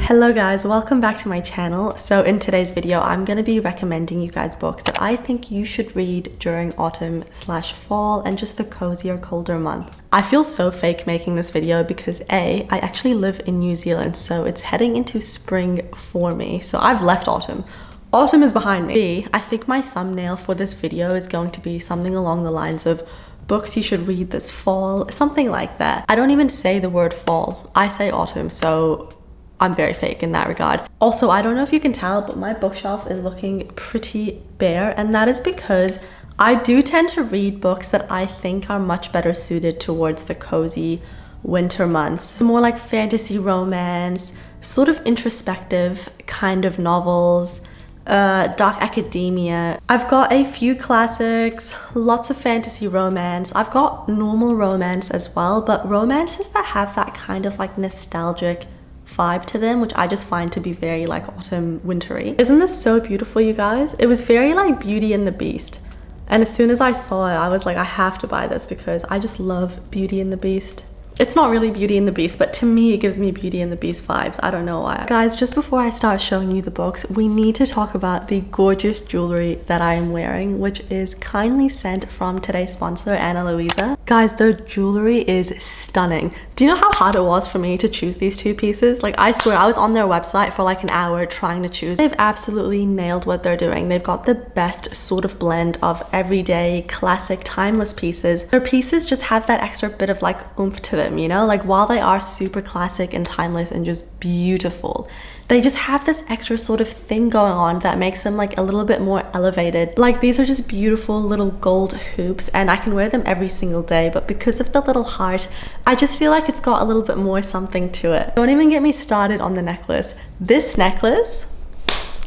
Hello guys, welcome back to my channel. So in today's video, I'm going to be recommending you guys books that I think you should read during autumn/fall and just the cozier, colder months. I feel so fake making this video because A, I actually live in New Zealand, so it's heading into spring for me. So I've left autumn. Autumn is behind me. B, I think my thumbnail for this video is going to be something along the lines of books you should read this fall, something like that. I don't even say the word fall, I say autumn, so I'm very fake in that regard. Also, I don't know if you can tell, but my bookshelf is looking pretty bare, and that is because I do tend to read books that I think are much better suited towards the cozy winter months. More like fantasy romance, sort of introspective kind of novels, dark academia. I've got a few classics, lots of fantasy romance. I've got normal romance as well, but romances that have that kind of like nostalgic vibe to them, which I just find to be very like autumn wintry. Isn't this so beautiful, you guys? It was very like Beauty and the Beast, and as soon as I saw it, I was like, I have to buy this because I just love Beauty and the Beast. It's not really Beauty and the Beast, but to me it gives me Beauty and the Beast vibes. I don't know why. Guys, just before I start showing you the books, we need to talk about the gorgeous jewelry that I am wearing, which is kindly sent from today's sponsor, Ana Luisa. Guys, their jewelry is stunning. Do you know how hard it was for me to choose these two pieces? Like, I swear, I was on their website for like an hour trying to choose. They've absolutely nailed what they're doing. They've got the best sort of blend of everyday, classic, timeless pieces. Their pieces just have that extra bit of like oomph to them, you know? Like, while they are super classic and timeless and just beautiful, they just have this extra sort of thing going on that makes them like a little bit more elevated. Like, these are just beautiful little gold hoops, and I can wear them every single day, but because of the little heart, I just feel like it's got a little bit more something to it. Don't even get me started on the necklace. This necklace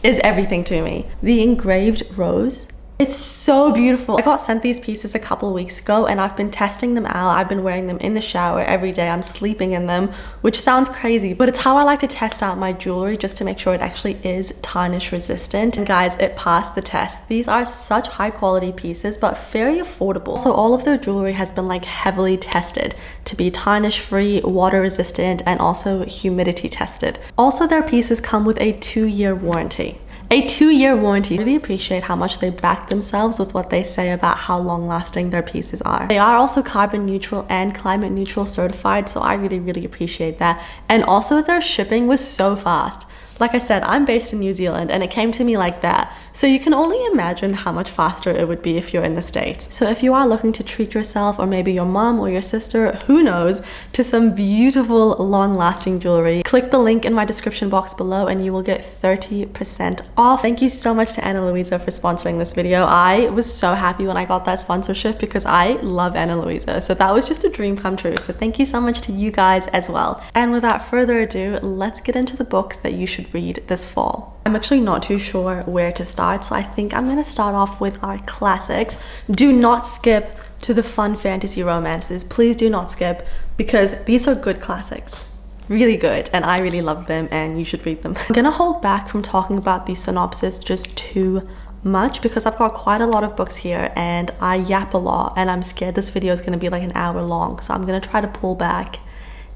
is everything to me. The engraved rose, it's so beautiful. I got sent these pieces a couple weeks ago and I've been testing them out. I've been wearing them in the shower every day. I'm sleeping in them, which sounds crazy, but it's how I like to test out my jewelry, just to make sure it actually is tarnish resistant. And guys, it passed the test. These are such high quality pieces, but very affordable. So all of their jewelry has been like heavily tested to be tarnish free, water resistant, and also humidity tested. Also, their pieces come with a 2-year warranty. A 2-year warranty. I really appreciate how much they back themselves with what they say about how long lasting their pieces are. They are also carbon neutral and climate neutral certified, so I really appreciate that. And also their shipping was so fast. Like I said, I'm based in New Zealand and it came to me like that. So you can only imagine how much faster it would be if you're in the States. So if you are looking to treat yourself, or maybe your mom or your sister, who knows, to some beautiful long-lasting jewelry, click the link in my description box below and you will get 30% off. Thank you so much to Ana Luisa for sponsoring this video. I was so happy when I got that sponsorship because I love Ana Luisa. So that was just a dream come true. So thank you so much to you guys as well. And without further ado, let's get into the books that you should read this fall. I'm actually not too sure where to start, so I think I'm going to start off with our classics. Do not skip to the fun fantasy romances. Please do not skip, because these are good classics. Really good, and I really love them and you should read them. I'm gonna hold back from talking about the synopsis just too much because I've got quite a lot of books here and I yap a lot and I'm scared this video is gonna be like an hour long, so I'm gonna try to pull back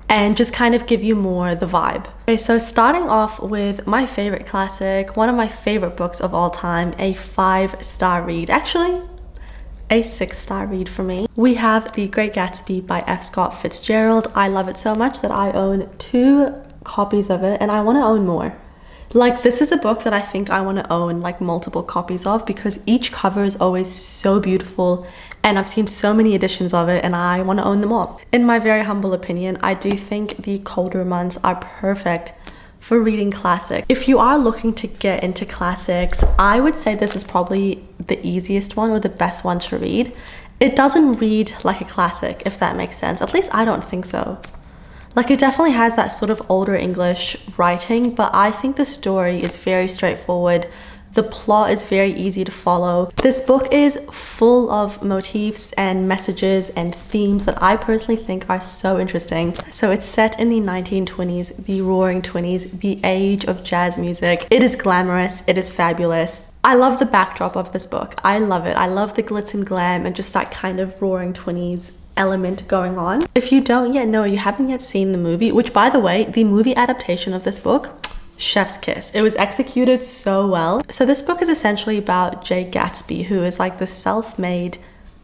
and just kind of give you more the vibe. Okay, so starting off with my favorite classic, one of my favorite books of all time, a 5-star read. Actually, a 6-star read for me. We have The Great Gatsby by F. Scott Fitzgerald. I love it so much that I own 2 copies of it and I want to own more. Like, this is a book that I think I want to own like multiple copies of because each cover is always so beautiful and I've seen so many editions of it and I want to own them all. In my very humble opinion, I do think the colder months are perfect for reading classic. If you are looking to get into classics, I would say this is probably the easiest one or the best one to read. It doesn't read like a classic, if that makes sense. At least I don't think so. Like, it definitely has that sort of older English writing, but I think the story is very straightforward. The plot is very easy to follow. This book is full of motifs and messages and themes that I personally think are so interesting. So it's set in the 1920s, the roaring 20s, the age of jazz music. It is glamorous, it is fabulous. I love the backdrop of this book. I love it. I love the glitz and glam and just that kind of roaring 20s element going on. If you don't yet know, you haven't yet seen the movie, which by the way, the movie adaptation of this book, chef's kiss. It was executed so well. So this book is essentially about Jay Gatsby, who is like the self-made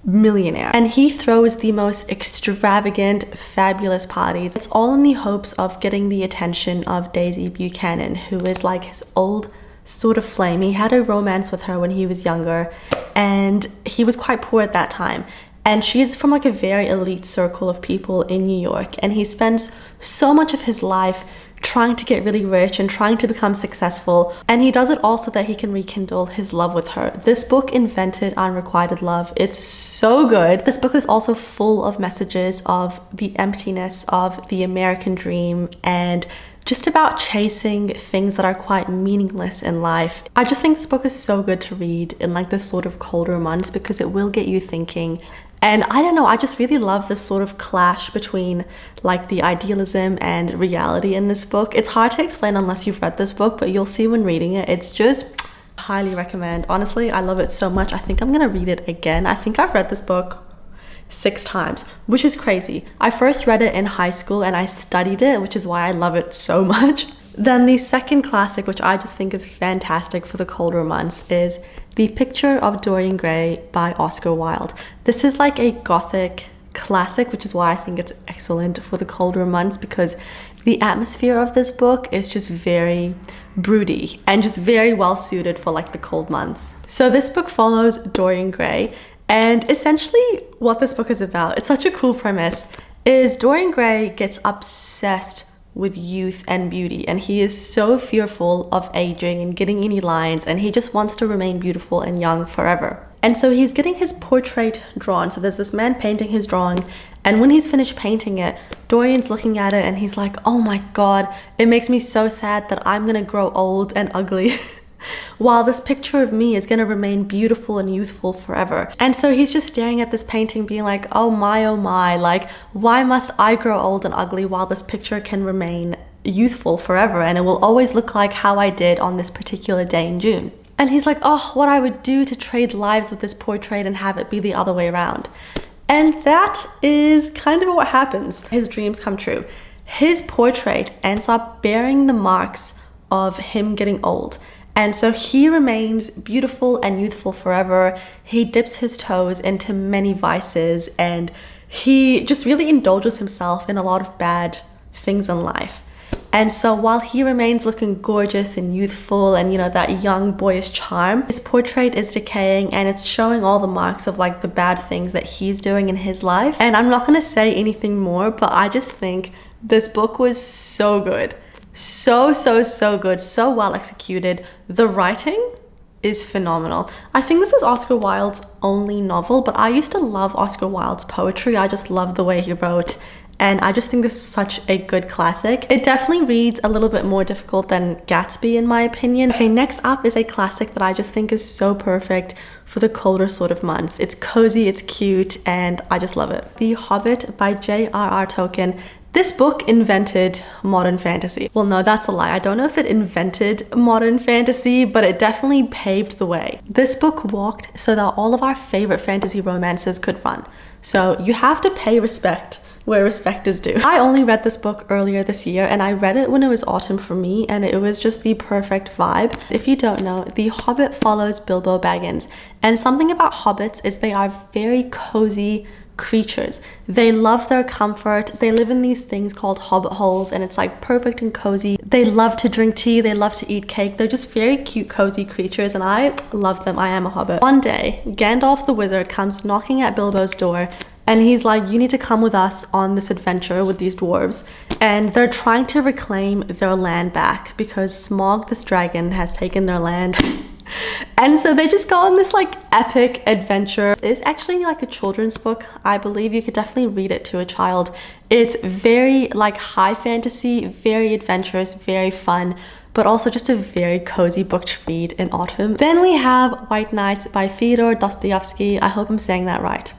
millionaire, and he throws the most extravagant, fabulous parties. It's all in the hopes of getting the attention of Daisy Buchanan, who is like his old sort of flame. He had a romance with her when he was younger, and he was quite poor at that time. And she's from like a very elite circle of people in New York, and he spends so much of his life trying to get really rich and trying to become successful, and he does it all so that he can rekindle his love with her. This book invented unrequited love. It's so good. This book is also full of messages of the emptiness of the American dream and just about chasing things that are quite meaningless in life. I just think this book is so good to read in like this sort of colder months because it will get you thinking. And I don't know, I just really love this sort of clash between like the idealism and reality in this book. It's hard to explain unless you've read this book, but you'll see when reading it. It's just highly recommend. Honestly, I love it so much. I think I'm gonna read it again. I think I've read this book 6 times, which is crazy. I first read it in high school and I studied it, which is why I love it so much. Then the second classic, which I just think is fantastic for the colder months, is The Picture of Dorian Gray by Oscar Wilde. This is like a gothic classic, which is why I think it's excellent for the colder months, because the atmosphere of this book is just very broody and just very well suited for like the cold months. So this book follows Dorian Gray, and essentially what this book is about, it's such a cool premise, is Dorian Gray gets obsessed with youth and beauty, and he is so fearful of aging and getting any lines, and he just wants to remain beautiful and young forever. And so he's getting his portrait drawn. So there's this man painting his drawing, and when he's finished painting it, Dorian's looking at it and he's like, oh my god, it makes me so sad that I'm gonna grow old and ugly while this picture of me is gonna remain beautiful and youthful forever. And so he's just staring at this painting being like, oh my, like, why must I grow old and ugly while this picture can remain youthful forever, and it will always look like how I did on this particular day in June. And he's like, oh, what I would do to trade lives with this portrait and have it be the other way around. And that is kind of what happens. His dreams come true. His portrait ends up bearing the marks of him getting old. And so he remains beautiful and youthful forever. He dips his toes into many vices, and he just really indulges himself in a lot of bad things in life. And so while he remains looking gorgeous and youthful and, you know, that young boyish charm, his portrait is decaying, and it's showing all the marks of like the bad things that he's doing in his life. And I'm not gonna say anything more, but I just think this book was so good. So good, so well executed. The writing is phenomenal. I think this is Oscar Wilde's only novel, but I used to love Oscar Wilde's poetry. I just love the way he wrote, and I just think this is such a good classic. It definitely reads a little bit more difficult than Gatsby in my opinion. Okay, next up is a classic that I just think is so perfect for the colder sort of months. It's cozy, it's cute, and I just love it. The Hobbit by J.R.R. Tolkien. This book invented modern fantasy. Well, no, that's a lie. I don't know if it invented modern fantasy, but it definitely paved the way. This book walked so that all of our favorite fantasy romances could run. So you have to pay respect where respect is due. I only read this book earlier this year, and I read it when it was autumn for me, and it was just the perfect vibe. If you don't know, The Hobbit follows Bilbo Baggins, and something about hobbits is they are very cozy creatures. They love their comfort. They live in these things called hobbit holes, and it's like perfect and cozy. They love to drink tea. They love to eat cake. They're just very cute, cozy creatures, and I love them. I am a hobbit. One day, Gandalf the wizard comes knocking at Bilbo's door, and he's like, you need to come with us on this adventure with these dwarves. And they're trying to reclaim their land back because Smaug this dragon has taken their land. And so they just go on this like epic adventure. It's actually like a children's book. I believe you could definitely read it to a child. It's very like high fantasy, very adventurous, very fun, but also just a very cozy book to read in autumn. Then we have White Nights by Fyodor Dostoevsky. I hope I'm saying that right.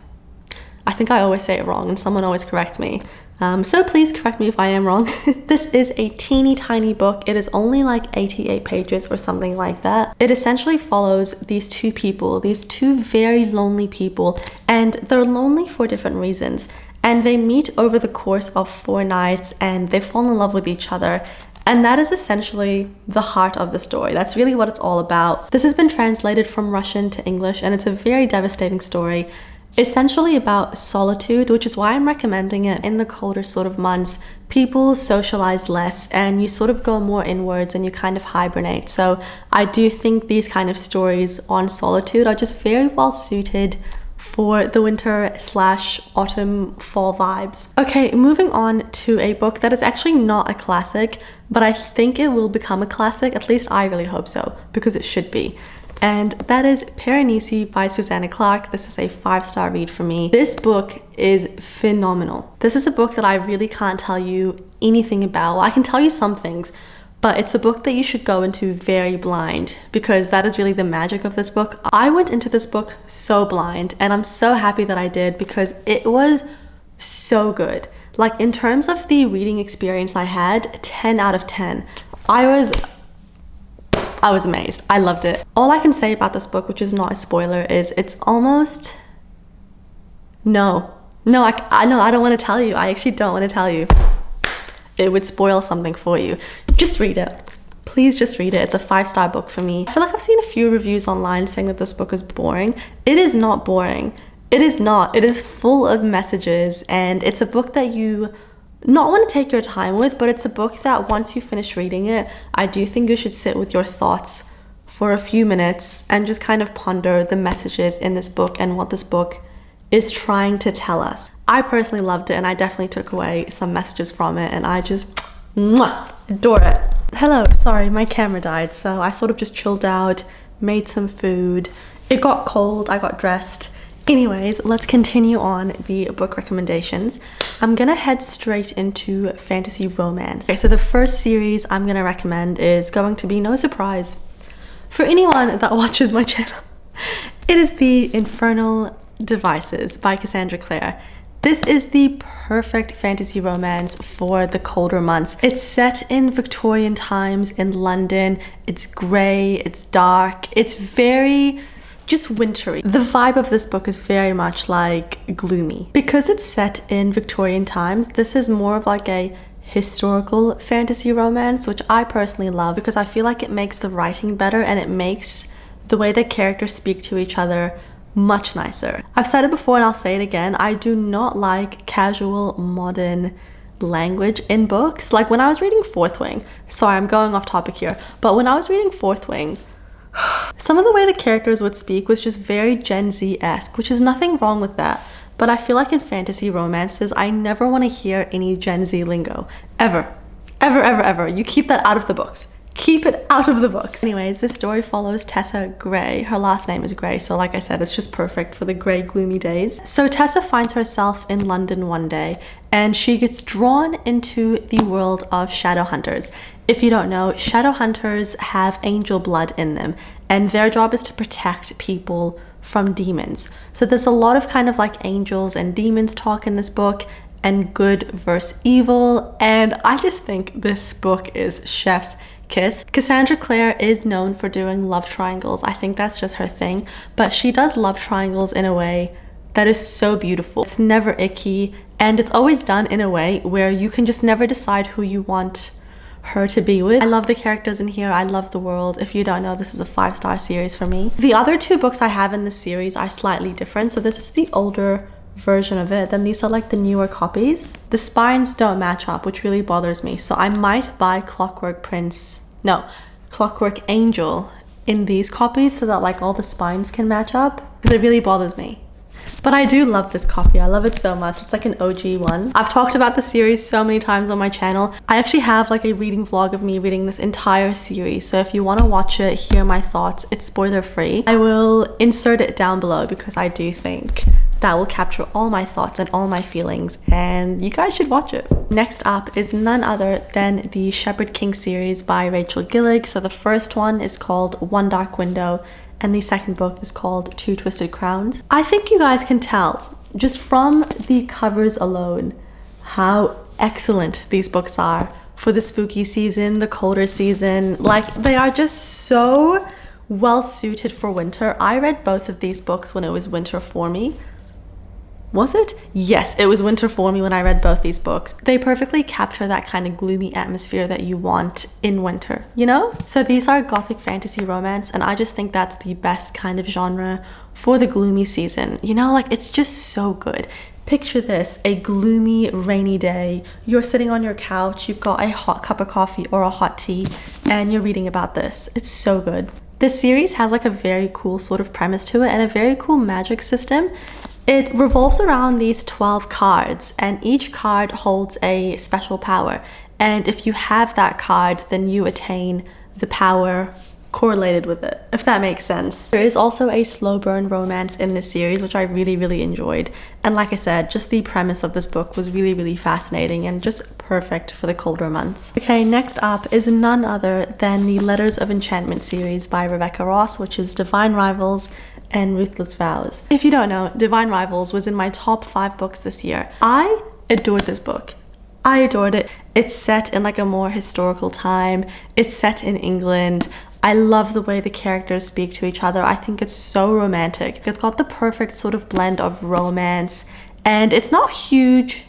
I think I always say it wrong and someone always corrects me. So please correct me if I am wrong. This is a teeny tiny book. It is only like 88 pages or something like that. It essentially follows these two people, these two very lonely people, and they're lonely for different reasons. And they meet over the course of 4 nights, and they fall in love with each other. And that is essentially the heart of the story. That's really what it's all about. This has been translated from Russian to English, and it's a very devastating story, essentially about solitude, which is why I'm recommending it. In the colder sort of months, people socialize less and you sort of go more inwards and you kind of hibernate. So I do think these kind of stories on solitude are just very well suited for the winter slash autumn fall vibes. Okay, moving on to a book that is actually not a classic, but I think it will become a classic. At least I really hope so, because it should be. And that is Piranesi by Susanna Clarke. This is a 5-star read for me. This book is phenomenal. This is a book that I really can't tell you anything about. Well, I can tell you some things, but it's a book that you should go into very blind, because that is really the magic of this book. I went into this book so blind, and I'm so happy that I did, because it was so good. Like, in terms of the reading experience I had, 10 out of 10. I was amazed. I loved it. All I can say about this book, which is not a spoiler, is it's almost... I don't want to tell you. I actually don't want to tell you. It would spoil something for you. Just read it. Please just read it. It's a 5-star book for me. I feel like I've seen a few reviews online saying that this book is boring. It is not boring. It is not. It is full of messages, and it's a book that you not want to take your time with, but it's a book that once you finish reading it, I do think you should sit with your thoughts for a few minutes and just kind of ponder the messages in this book and what this book is trying to tell us. I personally loved it, and I definitely took away some messages from it, and I just adore it. Hello, sorry, my camera died, so I sort of just chilled out, made some food. It got cold, I got dressed. Anyways, let's continue on the book recommendations. I'm gonna head straight into fantasy romance. Okay, so the first series I'm gonna recommend is going to be no surprise for anyone that watches my channel. It is The Infernal Devices by Cassandra Clare. This is the perfect fantasy romance for the colder months. It's set in Victorian times in London. It's grey, it's dark, it's very just wintry. The vibe of this book is very much like gloomy. Because it's set in Victorian times, this is more of like a historical fantasy romance, which I personally love because I feel like it makes the writing better and it makes the way the characters speak to each other much nicer. I've said it before and I'll say it again, I do not like casual modern language in books. Like when I was reading Fourth Wing, sorry I'm going off topic here, but when I was reading Fourth Wing, some of the way the characters would speak was just very Gen Z-esque, which is nothing wrong with that. But I feel like in fantasy romances, I never want to hear any Gen Z lingo. Ever. Ever, ever, ever. You keep that out of the books. Keep it out of the books. Anyways, this story follows Tessa Gray. Her last name is Gray, so like I said, it's just perfect for the grey, gloomy days. So Tessa finds herself in London one day, and she gets drawn into the world of shadow hunters. If you don't know, shadow hunters have angel blood in them, and their job is to protect people from demons. So there's a lot of kind of like angels and demons talk in this book, and good versus evil, and I just think this book is chef's kiss. Cassandra Clare is known for doing love triangles. I think that's just her thing, but she does love triangles in a way that is so beautiful. It's never icky, and it's always done in a way where you can just never decide who you want her to be with. I love the characters in here. I love the world. If you don't know, this is a 5-star series for me. The other 2 books I have in this series are slightly different. So this is the older version of it, then these are like the newer copies. The spines don't match up, which really bothers me. So I might buy Clockwork Angel in these copies so that like all the spines can match up, because it really bothers me. But I do love this copy. I love it so much. It's like an OG one. I've talked about the series so many times on my channel. I actually have like a reading vlog of me reading this entire series. So if you want to watch it, hear my thoughts, it's spoiler free. I will insert it down below because I do think that will capture all my thoughts and all my feelings, and you guys should watch it. Next up is none other than the Shepherd King series by Rachel Gillig. So the first one is called One Dark Window, and the second book is called Two Twisted Crowns. I think you guys can tell just from the covers alone how excellent these books are for the spooky season, the colder season. Like, they are just so well suited for winter. I read both of these books when it was winter for me. Was it? Yes, it was winter for me when I read both these books. They perfectly capture that kind of gloomy atmosphere that you want in winter, you know? So these are gothic fantasy romance, and I just think that's the best kind of genre for the gloomy season. You know, like, it's just so good. Picture this, a gloomy, rainy day. You're sitting on your couch, you've got a hot cup of coffee or a hot tea, and you're reading about this. It's so good. This series has like a very cool sort of premise to it and a very cool magic system. It revolves around these 12 cards, and each card holds a special power. And if you have that card, then you attain the power correlated with it, if that makes sense. There is also a slow burn romance in this series, which I really enjoyed. And like I said, just the premise of this book was really fascinating and just perfect for the colder months. Okay, next up is none other than the Letters of Enchantment series by Rebecca Ross, which is Divine Rivals and Ruthless Vows. If you don't know, Divine Rivals was in my top 5 books this year. I adored this book. I adored it. It's set in like a more historical time. It's set in England. I love the way the characters speak to each other. I think it's so romantic. It's got the perfect sort of blend of romance, and it's not huge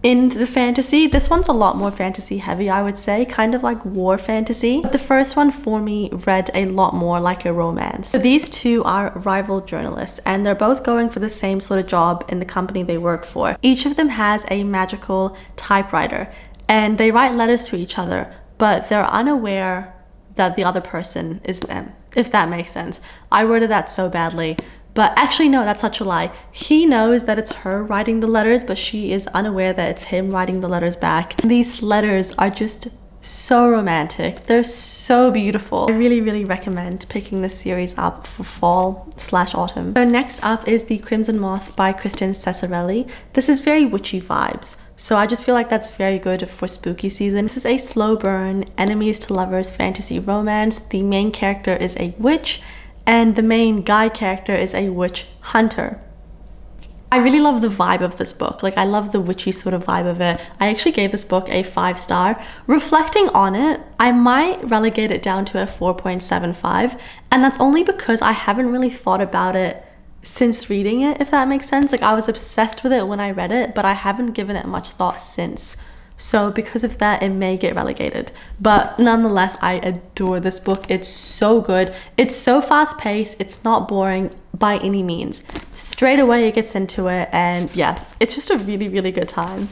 in the fantasy. This one's a lot more fantasy heavy, I would say, kind of like war fantasy. But the first one for me read a lot more like a romance. So these two are rival journalists, and they're both going for the same sort of job in the company they work for. Each of them has a magical typewriter, and they write letters to each other, but they're unaware that the other person is them, if that makes sense. I worded that so badly. But actually, no, that's such a lie. He knows that it's her writing the letters, but she is unaware that it's him writing the letters back. These letters are just so romantic. They're so beautiful. I really recommend picking this series up for fall/autumn. So next up is The Crimson Moth by Kristen Cesarelli. This is very witchy vibes, so I just feel like that's very good for spooky season. This is a slow burn, enemies to lovers fantasy romance. The main character is a witch, and the main guy character is a witch hunter. I really love the vibe of this book. Like, I love the witchy sort of vibe of it. I actually gave this book a 5-star. Reflecting on it, I might relegate it down to a 4.75, and that's only because I haven't really thought about it since reading it, if that makes sense. Like, I was obsessed with it when I read it, but I haven't given it much thought since. So because of that, it may get relegated. But nonetheless, I adore this book. It's so good. It's so fast paced. It's not boring by any means. Straight away, it gets into it. And yeah, it's just a really good time.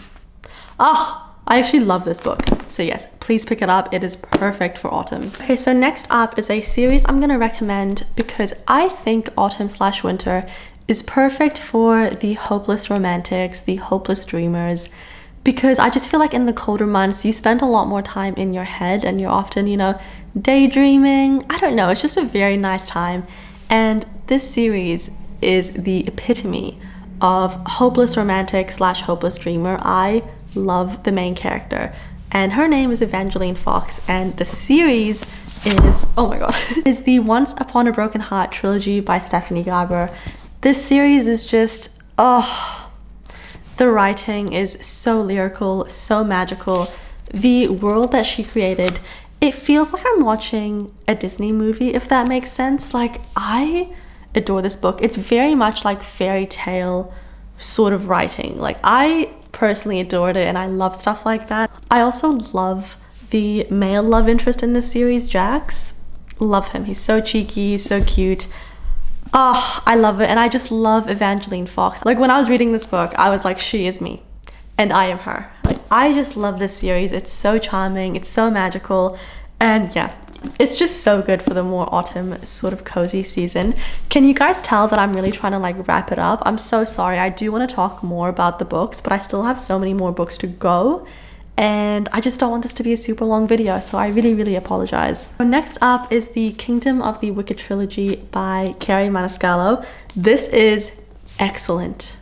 Oh, I actually love this book. So yes, please pick it up. It is perfect for autumn. Okay, so next up is a series I'm going to recommend because I think autumn/winter is perfect for the hopeless romantics, the hopeless dreamers. Because I just feel like in the colder months, you spend a lot more time in your head and you're often, you know, daydreaming. I don't know, it's just a very nice time. And this series is the epitome of hopeless romantic/hopeless dreamer. I love the main character, and her name is Evangeline Fox, and the series is, oh my god, is the Once Upon a Broken Heart trilogy by Stephanie Garber. This series is just, oh, the writing is so lyrical, so magical. The world that she created, it feels like I'm watching a Disney movie, if that makes sense. Like, I adore this book. It's very much like fairy tale sort of writing. Like, I personally adored it, and I love stuff like that. I also love the male love interest in this series, Jax. Love him. He's so cheeky, so cute. Oh, I love it. And I just love Evangeline Fox. Like, when I was reading this book, I was like, she is me and I am her. Like, I just love this series. It's so charming, it's so magical, and yeah, it's just so good for the more autumn sort of cozy season. Can you guys tell that I'm really trying to like wrap it up? I'm so sorry. I do want to talk more about the books, but I still have so many more books to go, and I just don't want this to be a super long video, so I really apologize. So next up is the Kingdom of the Wicked trilogy by Carrie Maniscalco. This is excellent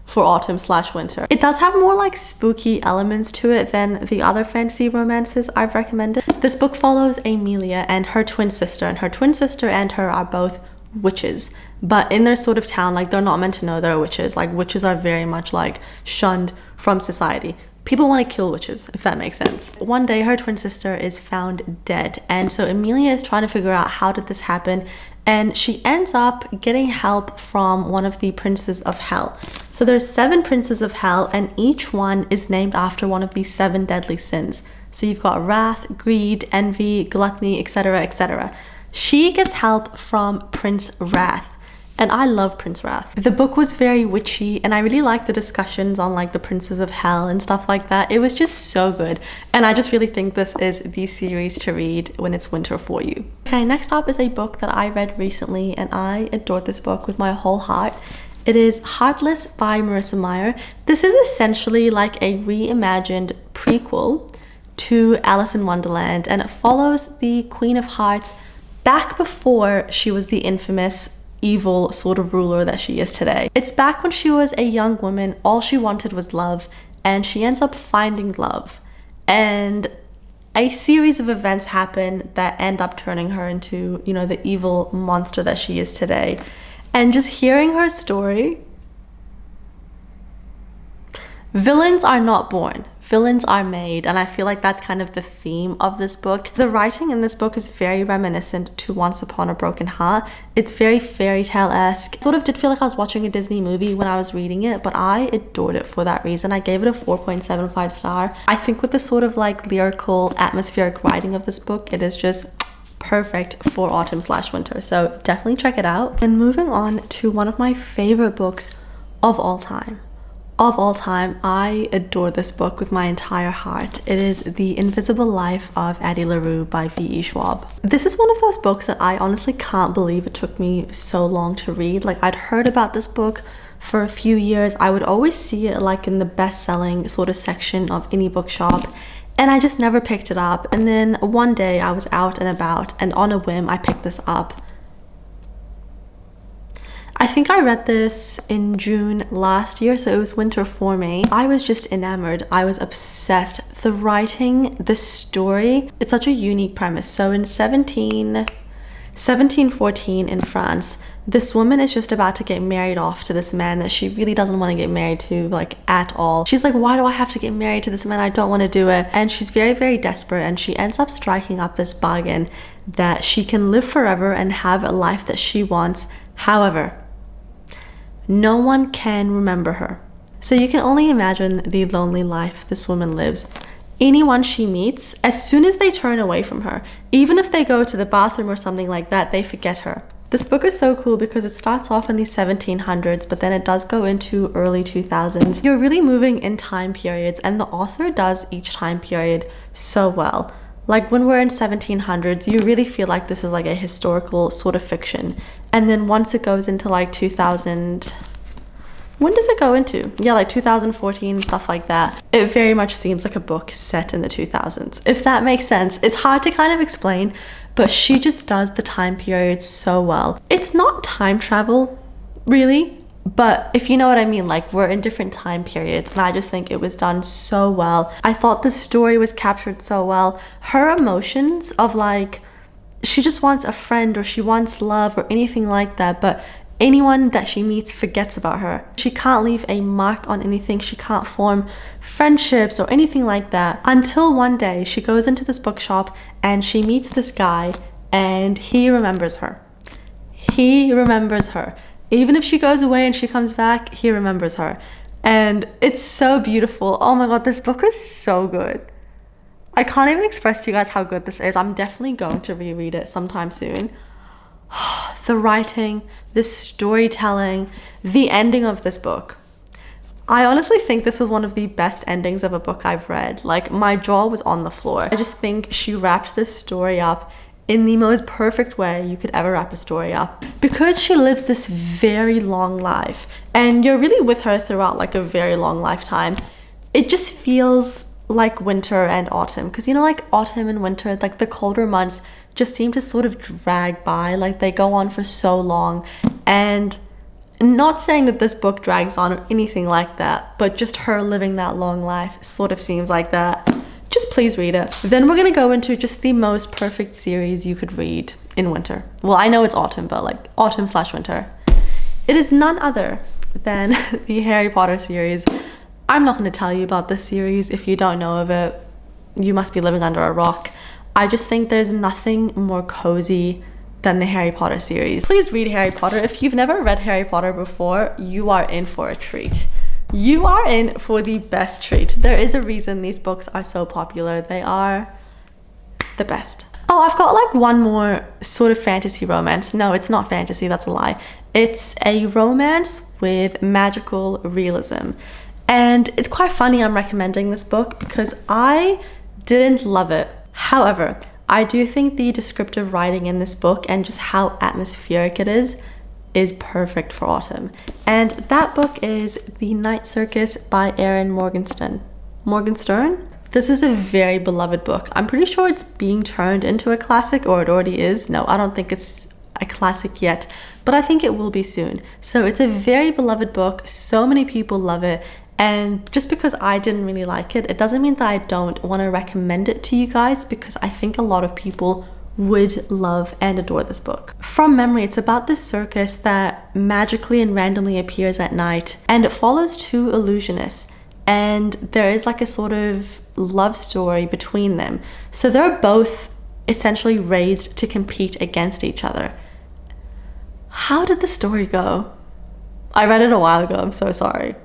for autumn/winter. It does have more like spooky elements to it than the other fantasy romances I've recommended. This book follows Amelia and her twin sister, and her are both witches, but in their sort of town, like, they're not meant to know they're witches. Like, witches are very much like shunned from society. people want to kill witches, if that makes sense. One day her twin sister is found dead, and so Emilia is trying to figure out how did this happen, and she ends up getting help from one of the princes of hell. So there's 7 princes of hell, and each one is named after one of the 7 deadly sins. So you've got wrath, greed, envy, gluttony, etc., etc. She gets help from Prince Wrath, and I love Prince Wrath. The book was very witchy, and I really liked the discussions on like the princes of hell and stuff like that. It was just so good, and I just really think this is the series to read when it's winter for you. Okay, next up is a book that I read recently, and I adored this book with my whole heart. It is Artlist by Marissa Meyer. This is essentially like a reimagined prequel to Alice in Wonderland, and it follows the Queen of Hearts back before she was the infamous evil sort of ruler that she is today. It's back when she was a young woman, all she wanted was love, and she ends up finding love. And a series of events happen that end up turning her into, you know, the evil monster that she is today. And just hearing her story, villains are not born, villains are made, and I feel like that's kind of the theme of this book. The writing in this book is very reminiscent to Once Upon a Broken Heart. It's very fairy tale-esque. Sort of did feel like I was watching a Disney movie when I was reading it, but I adored it for that reason. I gave it a 4.75 star. I think with the sort of like lyrical, atmospheric writing of this book, it is just perfect for autumn/winter, so definitely check it out. And moving on to one of my favorite books of all time. I adore this book with my entire heart. It is The Invisible Life of Addie LaRue by V.E. Schwab. This is one of those books that I honestly can't believe it took me so long to read. Like, I'd heard about this book for a few years. I would always see it like in the best-selling sort of section of any bookshop, and I just never picked it up. And then one day I was out and about, and on a whim I picked this up. I think I read this in June last year, so it was winter for me. I was just enamored. I was obsessed. The writing, the story, it's such a unique premise. So in 1714 in France, this woman is just about to get married off to this man that she really doesn't want to get married to, like, at all. She's like, why do I have to get married to this man? I don't want to do it. And she's very, very desperate, and she ends up striking up this bargain that she can live forever and have a life that she wants. However, no one can remember her. So you can only imagine the lonely life this woman lives. Anyone she meets, as soon as they turn away from her, even if they go to the bathroom or something like that, they forget her. This book is so cool because it starts off in the 1700s, but then it does go into early 2000s. You're really moving in time periods, and the author does each time period so well. Like when we're in 1700s, you really feel like this is like a historical sort of fiction. And then once it goes into like 2000, when does it go into? Yeah, like 2014, stuff like that. It very much seems like a book set in the 2000s, if that makes sense. It's hard to kind of explain, but she just does the time period so well. It's not time travel, really, but if you know what I mean, like we're in different time periods, and I just think it was done so well. I thought the story was captured so well. Her emotions of like, she just wants a friend or she wants love or anything like that, but anyone that she meets forgets about her. She can't leave a mark on anything. She can't form friendships or anything like that until one day she goes into this bookshop and she meets this guy, and he remembers her. He remembers her. Even if she goes away and she comes back, he remembers her. And it's so beautiful. Oh my god, this book is so good. I can't even express to you guys how good this is. I'm definitely going to reread it sometime soon. The writing, the storytelling, the ending of this book. I honestly think this is one of the best endings of a book I've read. Like, my jaw was on the floor. I just think she wrapped this story up in the most perfect way you could ever wrap a story up. Because she lives this very long life, and you're really with her throughout like a very long lifetime, it just feels like winter and autumn. Because, you know, like autumn and winter, like the colder months just seem to sort of drag by, like they go on for so long. And not saying that this book drags on or anything like that, but just her living that long life sort of seems like that. Just please read it. Then we're gonna go into just the most perfect series you could read in winter. Well, I know it's autumn, but like autumn/winter. It is none other than the Harry Potter series. I I'm not going to tell you about this series. If you don't know of it, you must be living under a rock. I just think there's nothing more cozy than the Harry Potter series. Please read Harry Potter. If you've never read Harry Potter before, you are in for a treat. You are in for the best treat. There is a reason these books are so popular. They are the best. Oh, I've got like one more sort of fantasy romance. No, it's not fantasy, that's a lie. It's a romance with magical realism. And it's quite funny I'm recommending this book because I didn't love it. However, I do think the descriptive writing in this book and just how atmospheric it is perfect for autumn. And that book is The Night Circus by Erin Morgenstern. This is a very beloved book. I'm pretty sure it's being turned into a classic, or it already is. No, I don't think it's a classic yet, but I think it will be soon. So it's a very beloved book. So many people love it. And just because I didn't really like it, it doesn't mean that I don't want to recommend it to you guys, because I think a lot of people would love and adore this book. From memory, it's about this circus that magically and randomly appears at night, and it follows two illusionists, and there is like a sort of love story between them. So they're both essentially raised to compete against each other. How did the story go? I read it a while ago, I'm so sorry.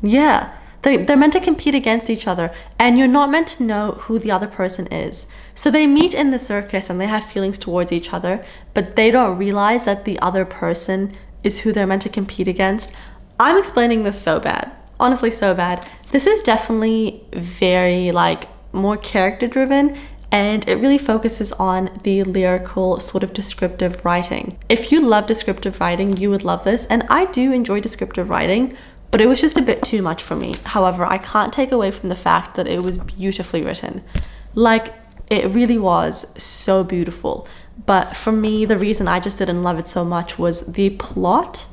Yeah, they're meant to compete against each other, and you're not meant to know who the other person is. So they meet in the circus and they have feelings towards each other, but they don't realize that the other person is who they're meant to compete against. I'm explaining this so bad, honestly so bad. This is definitely very like more character driven, and it really focuses on the lyrical sort of descriptive writing. If you love descriptive writing, you would love this, and I do enjoy descriptive writing, but it was just a bit too much for me. However, I can't take away from the fact that it was beautifully written. Like, it really was so beautiful. But for me, the reason I just didn't love it so much was the plot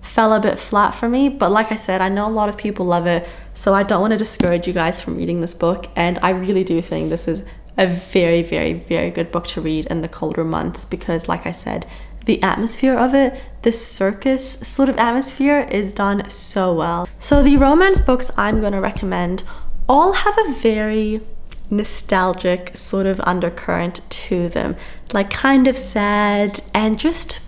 fell a bit flat for me. But like I said, I know a lot of people love it, so I don't want to discourage you guys from reading this book. And I really do think this is a very, very, very good book to read in the colder months, because like I said, the atmosphere of it, the circus sort of atmosphere, is done so well. So the romance books I'm going to recommend all have a very nostalgic sort of undercurrent to them, like kind of sad, and just,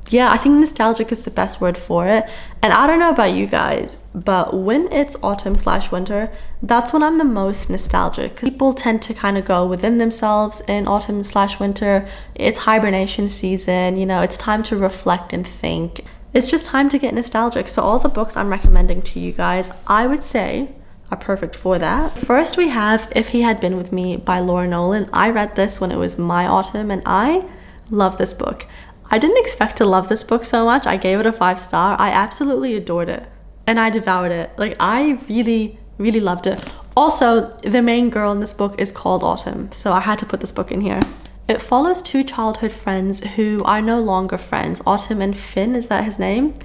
yeah, I think nostalgic is the best word for it. And I don't know about you guys, but when it's autumn/winter, that's when I'm the most nostalgic. People tend to kind of go within themselves in autumn/winter. It's hibernation season, you know, it's time to reflect and think. It's just time to get nostalgic. So all the books I'm recommending to you guys, I would say, are perfect for that. First, we have If He Had Been With Me by Laura Nolan. I read this when it was my autumn, and I love this book. I didn't expect to love this book so much. I gave it a 5-star. I absolutely adored it, and I devoured it. Like, I really, really loved it. Also, the main girl in this book is called Autumn, so I had to put this book in here. It follows two childhood friends who are no longer friends. Autumn and Finn, is that his name?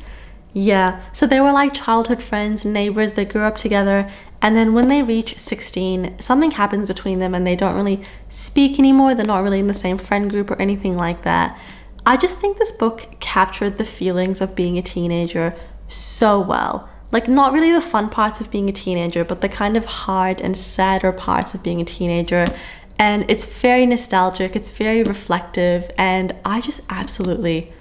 Yeah, so they were like childhood friends, neighbors, they grew up together, and then when they reach 16, something happens between them and they don't really speak anymore. They're not really in the same friend group or anything like that. I just think this book captured the feelings of being a teenager so well. Like, not really the fun parts of being a teenager, but the kind of hard and sadder parts of being a teenager. And it's very nostalgic, it's very reflective, and I just absolutely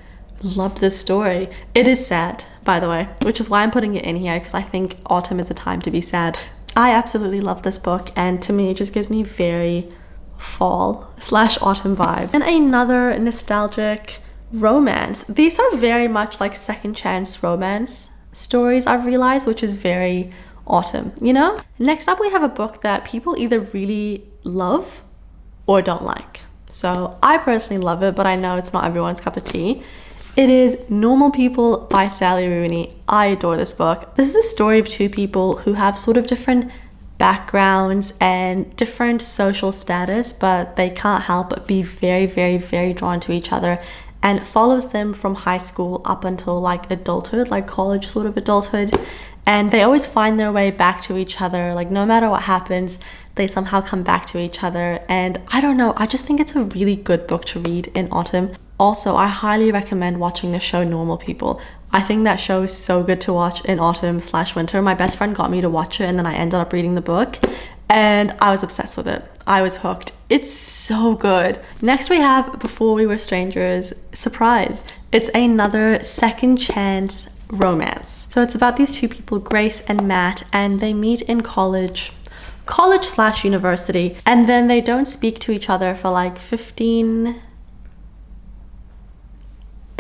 loved this story. It is sad, by the way, which is why I'm putting it in here, because I think autumn is a time to be sad. I absolutely love this book, and to me it just gives me very fall/autumn vibe. And another nostalgic romance. These are very much like second chance romance stories, I've realized, which is very autumn, you know? Next up, we have a book that people either really love or don't like. So I personally love it, but I know it's not everyone's cup of tea. It is Normal People by Sally Rooney. I adore this book. This is a story of two people who have sort of different backgrounds and different social status, but they can't help but be very, very, very drawn to each other. And it follows them from high school up until like adulthood, like college sort of adulthood. And they always find their way back to each other. Like, no matter what happens, they somehow come back to each other. And I don't know, I just think it's a really good book to read in autumn. Also, I highly recommend watching the show Normal People. I think that show is so good to watch in autumn/winter. My best friend got me to watch it, and then I ended up reading the book, and I was obsessed with it. I was hooked. It's so good. Next we have Before We Were Strangers. Surprise. It's another second chance romance. So it's about these two people, Grace and Matt, and they meet in college/university, and then they don't speak to each other for like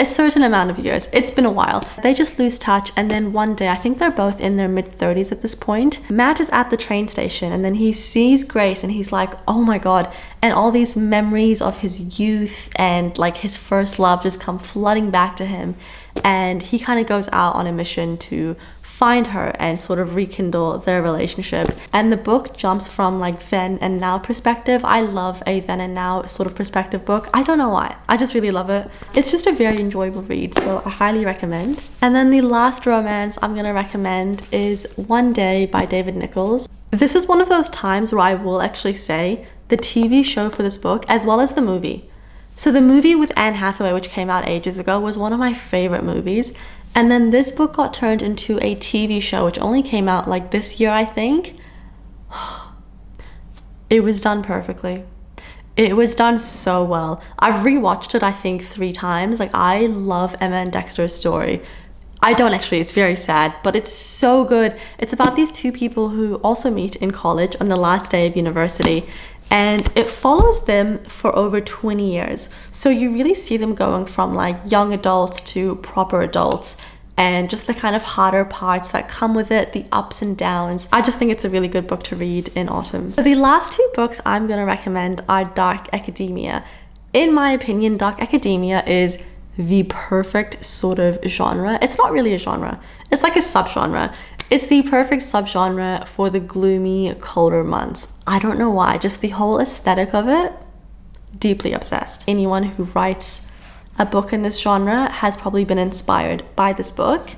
a certain amount of years. It's been a while. They just lose touch, and then one day, I think they're both in their mid-30s at this point, Matt is at the train station, and then he sees Grace and he's like, oh my god, and all these memories of his youth and like his first love just come flooding back to him, and he kind of goes out on a mission to find her and sort of rekindle their relationship. And the book jumps from like then and now perspective. I love a then and now sort of perspective book. I don't know why. I just really love it. It's just a very enjoyable read, so I highly recommend. And then the last romance I'm gonna recommend is One Day by David Nichols. This is one of those times where I will actually say the TV show for this book as well as the movie. So the movie with Anne Hathaway, which came out ages ago, was one of my favorite movies. And then this book got turned into a TV show, which only came out like this year, I think. It was done perfectly. It was done so well. I've rewatched it, I think, 3 times. Like, I love Emma and Dexter's story. I don't actually, it's very sad, but it's so good. It's about these two people who also meet in college on the last day of university, and it follows them for over 20 years. So you really see them going from like young adults to proper adults, and just the kind of harder parts that come with it, the ups and downs. I just think it's a really good book to read in autumn. So the last 2 books I'm gonna recommend are Dark Academia. In my opinion, Dark Academia is the perfect sort of genre. It's not really a genre, it's like a subgenre. It's the perfect subgenre for the gloomy, colder months. I don't know why, just the whole aesthetic of it, deeply obsessed. Anyone who writes a book in this genre has probably been inspired by this book,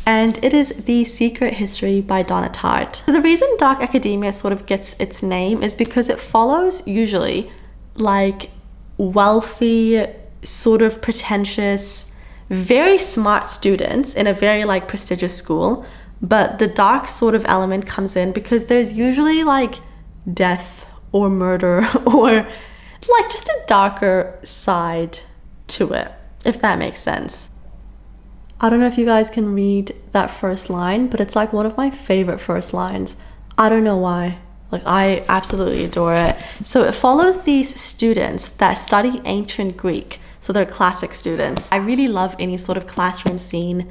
and it is The Secret History by Donna Tartt. So the reason Dark Academia sort of gets its name is because it follows usually like wealthy, sort of pretentious, very smart students in a very like prestigious school, but the dark sort of element comes in because there's usually like death or murder or like just a darker side to it, if that makes sense. I don't know if you guys can read that first line, but it's like one of my favorite first lines. I don't know why. Like, I absolutely adore it. So it follows these students that study ancient Greek. So they're classic students. I really love any sort of classroom scene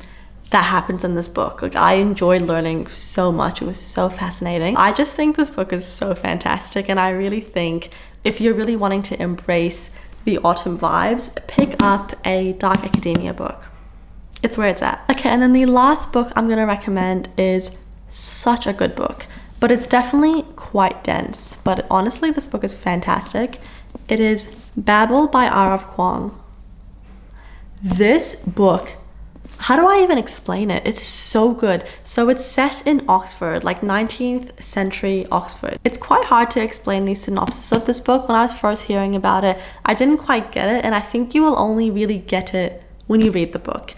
that happens in this book. Like, I enjoyed learning so much. It was so fascinating. I just think this book is so fantastic, and I really think if you're really wanting to embrace the autumn vibes, pick up a Dark Academia book. It's where it's at. Okay, and then the last book I'm gonna recommend is such a good book, but it's definitely quite dense. But honestly, this book is fantastic. It is Babel by R.F. Kuang. This book, how do I even explain it? It's so good. So it's set in Oxford, like 19th century Oxford. It's quite hard to explain the synopsis of this book. When I was first hearing about it, I didn't quite get it, and I think you will only really get it when you read the book.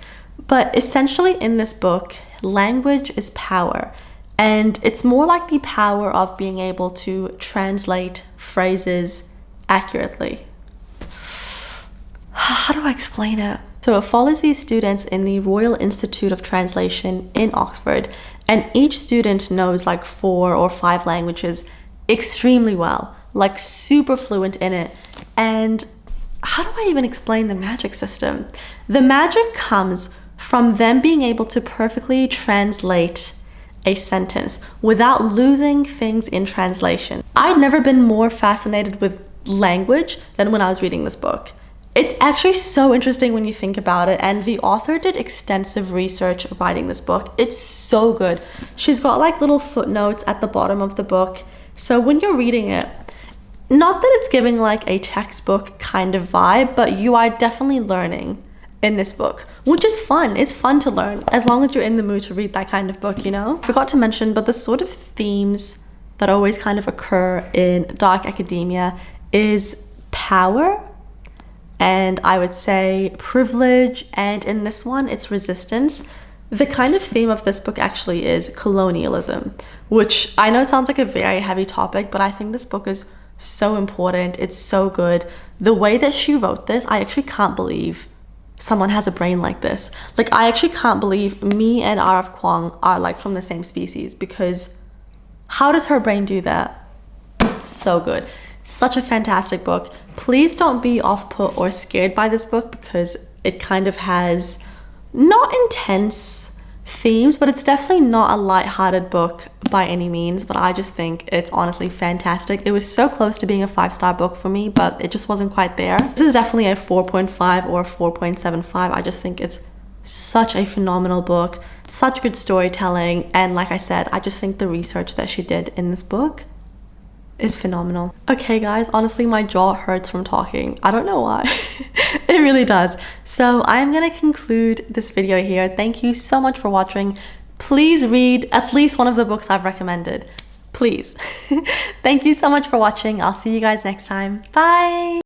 But essentially in this book, language is power, and it's more like the power of being able to translate phrases accurately. How do I explain it? So it follows these students in the Royal Institute of Translation in Oxford, and each student knows like 4 or 5 languages extremely well, like super fluent in it. And how do I even explain the magic system? The magic comes from them being able to perfectly translate a sentence without losing things in translation. I'd never been more fascinated with language than when I was reading this book. It's actually so interesting when you think about it, and the author did extensive research writing this book. It's so good. She's got like little footnotes at the bottom of the book, so when you're reading it, not that it's giving like a textbook kind of vibe, but you are definitely learning in this book, which is fun. It's fun to learn as long as you're in the mood to read that kind of book, you know? Forgot to mention, but the sort of themes that always kind of occur in Dark Academia is power and I would say privilege, and in this one it's resistance. The kind of theme of this book actually is colonialism, which I know sounds like a very heavy topic, but I think this book is so important. It's so good. The way that she wrote this, I actually can't believe someone has a brain like this. Like, I actually can't believe me and R.F. Kuang are like from the same species, because how does her brain do that? So good. Such a fantastic book. Please don't be off-put or scared by this book, because it kind of has not intense themes, but it's definitely not a light-hearted book by any means. But I just think it's honestly fantastic. It was so close to being a 5-star book for me, but it just wasn't quite there. This is definitely a 4.5 or a 4.75. I just think it's such a phenomenal book, such good storytelling, and like I said, I just think the research that she did in this book is phenomenal. Okay guys, honestly my jaw hurts from talking. I don't know why. It really does. So I'm gonna conclude this video here. Thank you so much for watching. Please read at least one of the books I've recommended. Please. Thank you so much for watching. I'll see you guys next time. Bye.